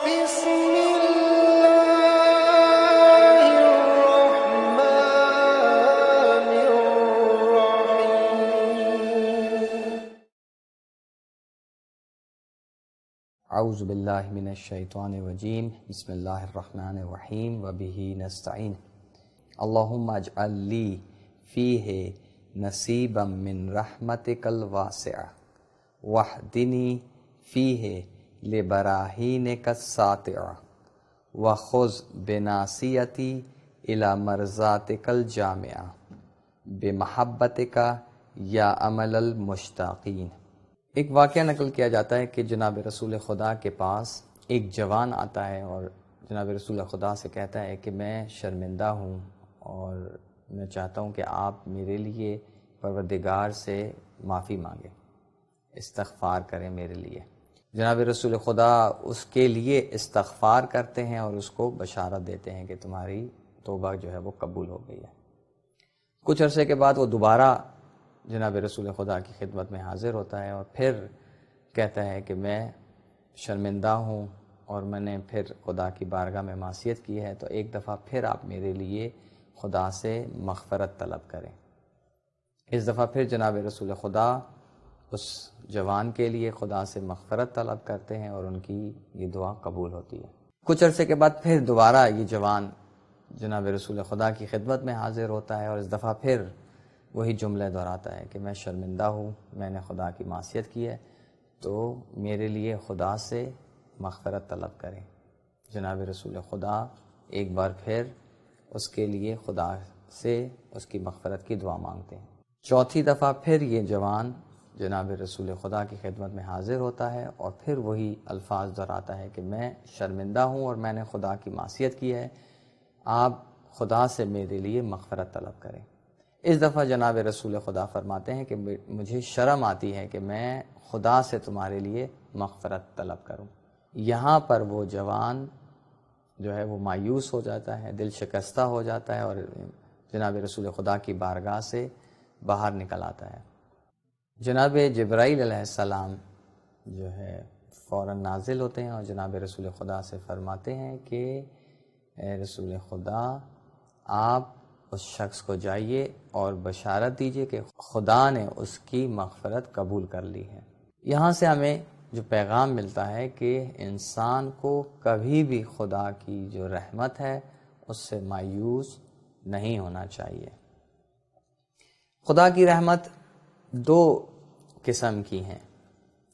بسم الله الرحمن الرحيم. اعوذ باللہ من الشیطان الرجیم. بسم اللہ الرحمن الرحیم وبہ نستعین. اللہم اجعل لی فیہ نصیبا من رحمتک الواسعہ واہدنی فیہ لبراہینک الساطعہ وخذ بناصیتی الی مرضاتک الجامعہ بمحبتک یا امل المشتاقین. ایک واقعہ نقل کیا جاتا ہے کہ جناب رسول خدا کے پاس ایک جوان آتا ہے اور جناب رسول خدا سے کہتا ہے کہ میں شرمندہ ہوں اور میں چاہتا ہوں کہ آپ میرے لیے پروردگار سے معافی مانگیں، استغفار کریں میرے لیے. جناب رسول خدا اس کے لیے استغفار کرتے ہیں اور اس کو بشارت دیتے ہیں کہ تمہاری توبہ جو ہے وہ قبول ہو گئی ہے. کچھ عرصے کے بعد وہ دوبارہ جناب رسول خدا کی خدمت میں حاضر ہوتا ہے اور پھر کہتا ہے کہ میں شرمندہ ہوں اور میں نے پھر خدا کی بارگاہ میں معصیت کی ہے، تو ایک دفعہ پھر آپ میرے لیے خدا سے مغفرت طلب کریں. اس دفعہ پھر جناب رسول خدا اس جوان کے لیے خدا سے مغفرت طلب کرتے ہیں اور ان کی یہ دعا قبول ہوتی ہے. کچھ عرصے کے بعد پھر دوبارہ یہ جوان جناب رسول خدا کی خدمت میں حاضر ہوتا ہے اور اس دفعہ پھر وہی جملے دہراتا ہے کہ میں شرمندہ ہوں، میں نے خدا کی معصیت کی ہے، تو میرے لیے خدا سے مغفرت طلب کریں. جناب رسول خدا ایک بار پھر اس کے لیے خدا سے اس کی مغفرت کی دعا مانگتے ہیں. چوتھی دفعہ پھر یہ جوان جناب رسول خدا کی خدمت میں حاضر ہوتا ہے اور پھر وہی الفاظ دہراتا ہے کہ میں شرمندہ ہوں اور میں نے خدا کی معصیت کی ہے، آپ خدا سے میرے لیے مغفرت طلب کریں. اس دفعہ جناب رسول خدا فرماتے ہیں کہ مجھے شرم آتی ہے کہ میں خدا سے تمہارے لیے مغفرت طلب کروں. یہاں پر وہ جوان جو ہے وہ مایوس ہو جاتا ہے، دل شکستہ ہو جاتا ہے اور جناب رسول خدا کی بارگاہ سے باہر نکل آتا ہے. جناب جبرائیل علیہ السلام جو ہے فوراً نازل ہوتے ہیں اور جناب رسول خدا سے فرماتے ہیں کہ اے رسول خدا، آپ اس شخص کو جائیے اور بشارت دیجیے کہ خدا نے اس کی مغفرت قبول کر لی ہے. یہاں سے ہمیں جو پیغام ملتا ہے کہ انسان کو کبھی بھی خدا کی جو رحمت ہے اس سے مایوس نہیں ہونا چاہیے. خدا کی رحمت دو قسم کی ہیں.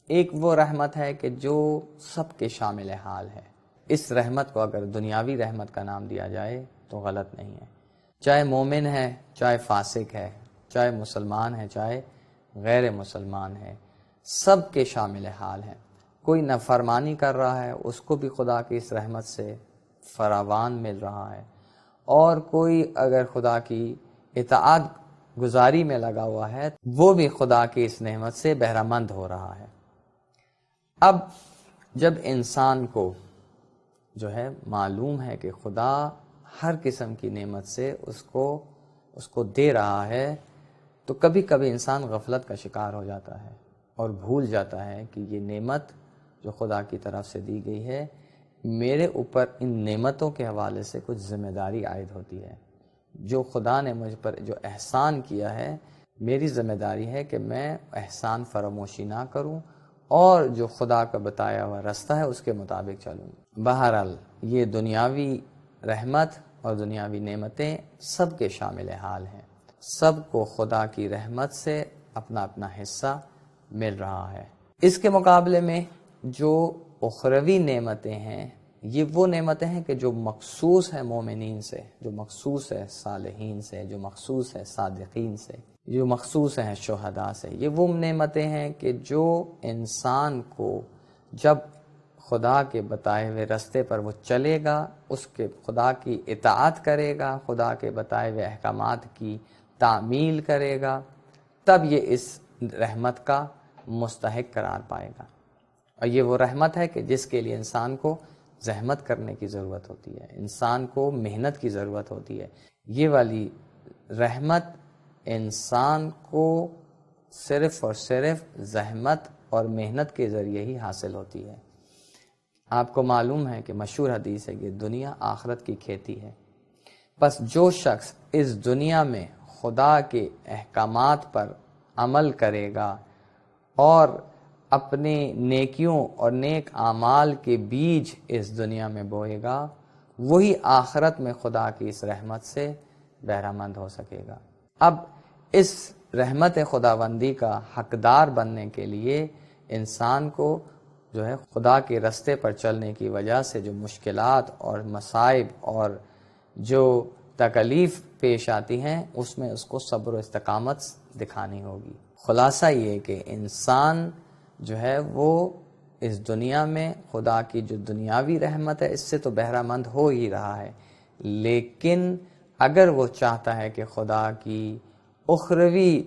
ایک وہ رحمت ہے کہ جو سب کے شامل حال ہے. اس رحمت کو اگر دنیاوی رحمت کا نام دیا جائے تو غلط نہیں ہے. چاہے مومن ہے، چاہے فاسق ہے، چاہے مسلمان ہے، چاہے غیر مسلمان ہے، سب کے شامل حال ہے. کوئی نافرمانی کر رہا ہے اس کو بھی خدا کی اس رحمت سے فراوان مل رہا ہے، اور کوئی اگر خدا کی اطاعت گزاری میں لگا ہوا ہے وہ بھی خدا کی اس نعمت سے بہرہ مند ہو رہا ہے. اب جب انسان کو جو ہے معلوم ہے کہ خدا ہر قسم کی نعمت سے اس کو دے رہا ہے، تو کبھی کبھی انسان غفلت کا شکار ہو جاتا ہے اور بھول جاتا ہے کہ یہ نعمت جو خدا کی طرف سے دی گئی ہے، میرے اوپر ان نعمتوں کے حوالے سے کچھ ذمہ داری عائد ہوتی ہے. جو خدا نے مجھ پر جو احسان کیا ہے، میری ذمہ داری ہے کہ میں احسان فراموشی نہ کروں اور جو خدا کا بتایا ہوا راستہ ہے اس کے مطابق چلوں. بہرحال یہ دنیاوی رحمت اور دنیاوی نعمتیں سب کے شامل حال ہیں. سب کو خدا کی رحمت سے اپنا اپنا حصہ مل رہا ہے. اس کے مقابلے میں جو اخروی نعمتیں ہیں، یہ وہ نعمتیں ہیں کہ جو مخصوص ہے مومنین سے، جو مخصوص ہے صالحین سے، جو مخصوص ہے صادقین سے، جو مخصوص ہیں شہداء سے. یہ وہ نعمتیں ہیں کہ جو انسان کو جب خدا کے بتائے ہوئے راستے پر وہ چلے گا، اس کے خدا کی اطاعت کرے گا، خدا کے بتائے ہوئے احکامات کی تعمیل کرے گا، تب یہ اس رحمت کا مستحق قرار پائے گا. اور یہ وہ رحمت ہے کہ جس کے لیے انسان کو زحمت کرنے کی ضرورت ہوتی ہے، انسان کو محنت کی ضرورت ہوتی ہے. یہ والی رحمت انسان کو صرف اور صرف زحمت اور محنت کے ذریعے ہی حاصل ہوتی ہے. آپ کو معلوم ہے کہ مشہور حدیث ہے کہ دنیا آخرت کی کھیتی ہے. بس جو شخص اس دنیا میں خدا کے احکامات پر عمل کرے گا اور اپنے نیکیوں اور نیک اعمال کے بیج اس دنیا میں بوئے گا، وہی آخرت میں خدا کی اس رحمت سے بہرہ مند ہو سکے گا. اب اس رحمت خداوندی کا حقدار بننے کے لیے انسان کو جو ہے خدا کے رستے پر چلنے کی وجہ سے جو مشکلات اور مصائب اور جو تکلیف پیش آتی ہیں اس میں اس کو صبر و استقامت دکھانی ہوگی. خلاصہ یہ کہ انسان جو ہے وہ اس دنیا میں خدا کی جو دنیاوی رحمت ہے اس سے تو بہرہ مند ہو ہی رہا ہے، لیکن اگر وہ چاہتا ہے کہ خدا کی اخروی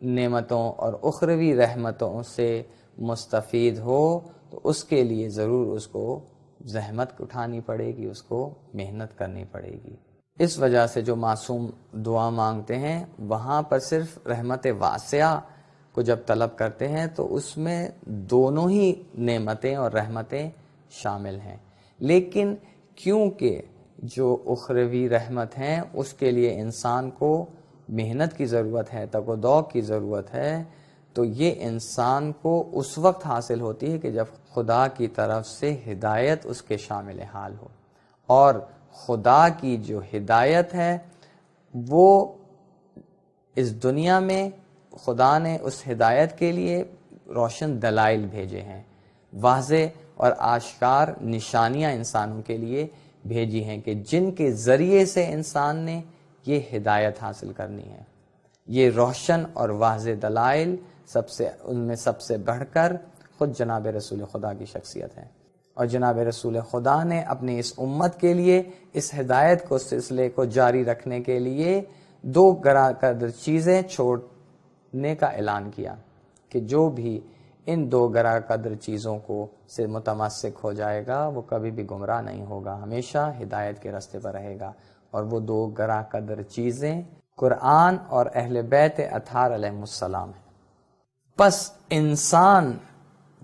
نعمتوں اور اخروی رحمتوں سے مستفید ہو تو اس کے لیے ضرور اس کو زحمت اٹھانی پڑے گی، اس کو محنت کرنی پڑے گی. اس وجہ سے جو معصوم دعا مانگتے ہیں وہاں پر صرف رحمت واسعہ کو جب طلب کرتے ہیں تو اس میں دونوں ہی نعمتیں اور رحمتیں شامل ہیں، لیکن کیونکہ جو اخروی رحمت ہیں اس کے لیے انسان کو محنت کی ضرورت ہے، تگ و دو کی ضرورت ہے، تو یہ انسان کو اس وقت حاصل ہوتی ہے کہ جب خدا کی طرف سے ہدایت اس کے شامل حال ہو. اور خدا کی جو ہدایت ہے وہ اس دنیا میں خدا نے اس ہدایت کے لیے روشن دلائل بھیجے ہیں، واضح اور آشکار نشانیاں انسانوں کے لیے بھیجی ہیں کہ جن کے ذریعے سے انسان نے یہ ہدایت حاصل کرنی ہے. یہ روشن اور واضح دلائل ان میں سب سے بڑھ کر خود جناب رسول خدا کی شخصیت ہے. اور جناب رسول خدا نے اپنی اس امت کے لیے اس ہدایت کو سلسلے کو جاری رکھنے کے لیے 2 گراں قدر چیزیں چھوڑنے کا اعلان کیا کہ جو بھی ان 2 گراں قدر چیزوں کو سے متمسک ہو جائے گا وہ کبھی بھی گمراہ نہیں ہوگا، ہمیشہ ہدایت کے راستے پر رہے گا. اور وہ 2 گراں قدر چیزیں قرآن اور اہل بیت اطہار علیہ السلام ہیں. پس انسان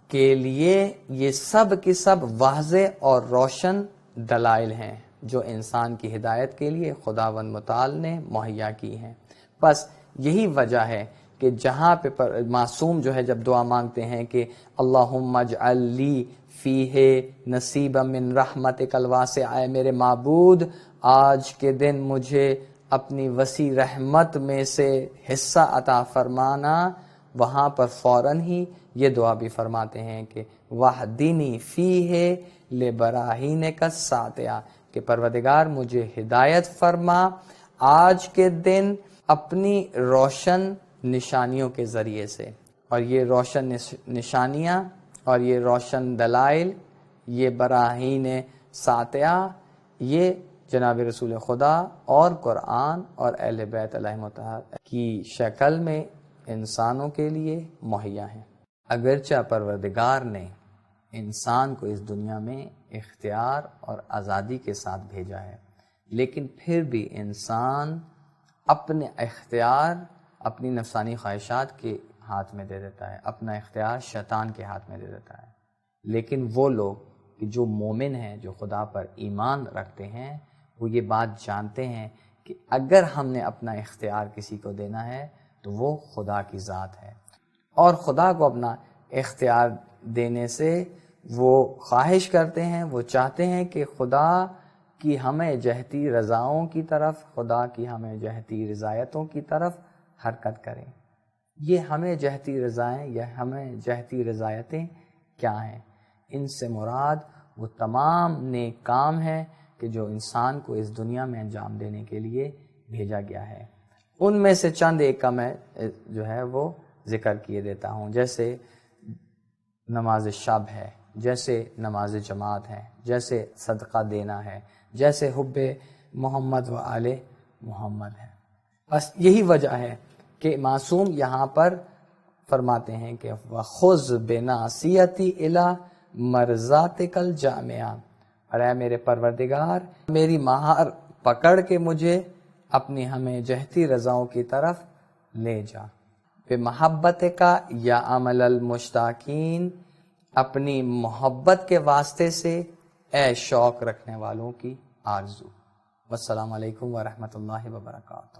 کے لیے یہ سب کی سب واضح اور روشن دلائل ہیں جو انسان کی ہدایت کے لیے خداوند متعال نے مہیا کی ہیں. پس یہی وجہ ہے کہ جہاں پہ معصوم جو ہے جب دعا مانگتے ہیں کہ اللہم اجعل لی فیہ نصیبا من رحمتک الواسعہ، اے میرے معبود آج کے دن مجھے اپنی وسیع رحمت میں سے حصہ عطا فرمانا، وہاں پر فوراً ہی یہ دعا بھی فرماتے ہیں کہ وَاہْدِنِی فِیہ لِبَرَاہِینِکَ السَّاطِعَةِ، کہ پروردگار مجھے ہدایت فرما آج کے دن اپنی روشن نشانیوں کے ذریعے سے. اور یہ روشن نشانیاں اور یہ روشن دلائل، یہ براہین ساطعہ، یہ جناب رسول خدا اور قرآن اور اہل بیت علیہم الطہار کی شکل میں انسانوں کے لیے مہیا ہیں. اگرچہ پروردگار نے انسان کو اس دنیا میں اختیار اور آزادی کے ساتھ بھیجا ہے، لیکن پھر بھی انسان اپنے اختیار اپنی نفسانی خواہشات کے ہاتھ میں دے دیتا ہے، اپنا اختیار شیطان کے ہاتھ میں دے دیتا ہے. لیکن وہ لوگ کہ جو مومن ہیں، جو خدا پر ایمان رکھتے ہیں، وہ یہ بات جانتے ہیں کہ اگر ہم نے اپنا اختیار کسی کو دینا ہے تو وہ خدا کی ذات ہے. اور خدا کو اپنا اختیار دینے سے وہ خواہش کرتے ہیں، وہ چاہتے ہیں کہ خدا کی ہمیں جہتی رضاؤں کی طرف، خدا کی ہمیں جہتی رضایتوں کی طرف حرکت کریں. یہ ہمیں جہتی رضائیں یا ہمیں جہتی رضایتیں کیا ہیں؟ ان سے مراد وہ تمام نیک کام ہیں کہ جو انسان کو اس دنیا میں انجام دینے کے لیے بھیجا گیا ہے. ان میں سے چند ایک کا میں جو ہے وہ ذکر کیے دیتا ہوں، جیسے نماز شب ہے، جیسے نماز جماعت ہے، جیسے صدقہ دینا ہے، جیسے حب محمد و آل محمد ہے. بس یہی وجہ ہے کہ معصوم یہاں پر فرماتے ہیں کہ وَخُذْ بِنَاصِیَتِی إِلَىٰ مَرْضَاتِکَ الْجَامِعَةِ، اور اے میرے پروردگار میری مہار پکڑ کے مجھے اپنی ہمیں جہتی رضاؤں کی طرف لے جا. بِمَحَبَّتِکَ یا عمل المشتاقین، اپنی محبت کے واسطے سے اے شوق رکھنے والوں کی آرزو۔ والسلام علیکم ورحمۃ اللہ وبرکاتہ۔